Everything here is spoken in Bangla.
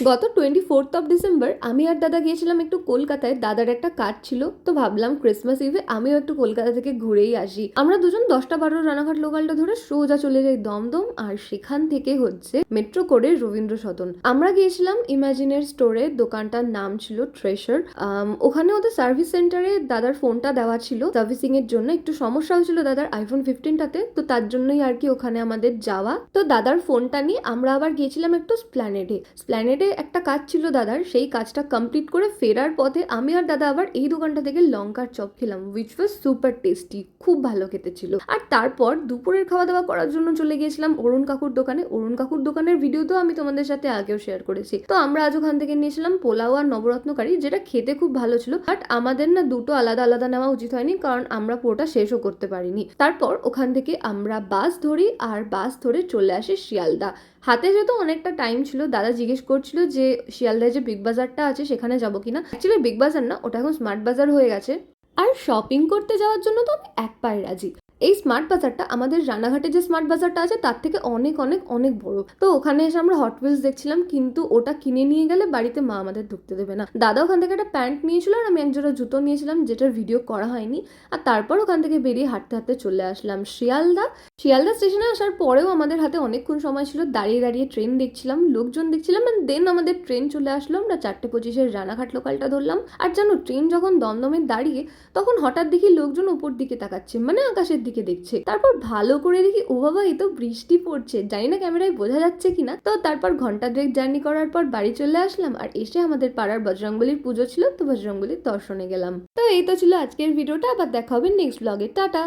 গত 24 ডিসেম্বর আমি আর দাদা গিয়েছিলাম একটু কলকাতায়, দাদার একটা কাজ ছিল, তো ভাবলাম ক্রিসমাস ইভে আমিও একটু কলকাতা থেকে ঘুরেই আসি। আমরা দুজন 10টা-12 রানাঘাট লোকালটা ধরে সোজা চলে যাই দমদম, আর সেখান থেকে হচ্ছে মেট্রো করে রবীন্দ্র সদন। আমরা গিয়েছিলাম ইমাজিনের স্টোরে, দোকানটার নাম ছিল ট্রেশার। ওখানে ওদের সার্ভিস সেন্টারে দাদার ফোনটা দেওয়া ছিল সার্ভিসিং এর জন্য, একটু সমস্যা হয়েছিল দাদার আইফোন 15টাতে, তো তার জন্যই আর কি ওখানে আমাদের যাওয়া। তো দাদার ফোনটা নিয়ে আমরা আবার গিয়েছিলাম একটু স্প্ল্যানেডে একটা কাজ ছিল দাদার, সেই কাজটা কমপ্লিট করে ফেরার পথে আমি আর দাদা আবার এই দোকানটা থেকে লঙ্কার চপ খেলাম, উইচ ওয়াজ সুপার টেস্টি, খুব ভালো খেতে ছিল। আর তারপর দুপুরের খাওয়া দাওয়া করার জন্য চলে গিয়েছিলাম অরুণ কাকুর দোকানে। অরুণ কাকুর দোকানের ভিডিও তো আমি তোমাদের সাথে আগেও শেয়ার করেছি। তো আমরা আজ ওখান থেকে নিয়েছিলাম পোলাও আর নবরত্ন কারি, যেটা খেতে খুব ভালো ছিল, বাট আমাদের না দুটো আলাদা আলাদা নেওয়া উচিত হয়নি, কারণ আমরা পুরোটা শেষও করতে পারিনি। তারপর ওখান থেকে আমরা বাস ধরি, আর বাস ধরে চলে আসি শিয়ালদা। হাতে যেহেতু অনেকটা টাইম ছিল, দাদা জিজ্ঞেস করছিল যে শিয়ালদায় যে বিগ বাজারটা আছে সেখানে যাবো কিনা। অ্যাকচুয়ালি বিগ বাজার না, ওটা এখন স্মার্ট বাজার হয়ে গেছে। আর শপিং করতে যাওয়ার জন্য তো আমি এক পায়ে রাজি। এই স্মার্ট বাজারটা আমাদের রানাঘাটে যে স্মার্ট বাজারটা আছে তার থেকে অনেক অনেক অনেক বড়। তো ওখানে এসে আমরা হট হুইলস দেখছিলাম, কিন্তু ওটা কিনে নিয়ে গেলে বাড়িতে মা আমাদের ঢুকতে দেবে না। দাদা ওখান থেকে একটা প্যান্ট নিয়েছিল, আর আমি একজোড়া জুতো নিয়েছিলাম, যেটার ভিডিও করা হয়নি। আর তারপর ওখান থেকে বেরিয়ে হাঁটতে হাঁটতে চলে আসলাম শিয়ালদা স্টেশনে। আসার পরেও আমাদের হাতে অনেকক্ষণ সময় ছিল, দাঁড়িয়ে দাঁড়িয়ে ট্রেন দেখছিলাম, লোকজন দেখছিলাম, অ্যান্ড দেন আমাদের ট্রেন চলে আসলো। আমরা 4:25 রানাঘাট লোকালটা ধরলাম। আর জানো, ট্রেন যখন দমদমে দাঁড়িয়ে, তখন হঠাৎ দেখি লোকজন উপর দিকে তাকাচ্ছে, মানে আকাশের দিকে দেখছে। তারপর ভালো করে দেখি, ও বাবা, এ তো বৃষ্টি পড়ছে, জানি না ক্যামেরায় বোঝা যাচ্ছে কিনা। তো তারপর ঘন্টা দুয়েক জার্নি করার পর বাড়ি চলে আসলাম, আর এসে আমাদের পাড়ার বজরংবলির পুজো ছিল, তো বজরংবলির দর্শনে গেলাম। তো এই তো ছিল আজকের ভিডিওটা, আবার দেখা হবে নেক্সট ব্লগে। টাটা।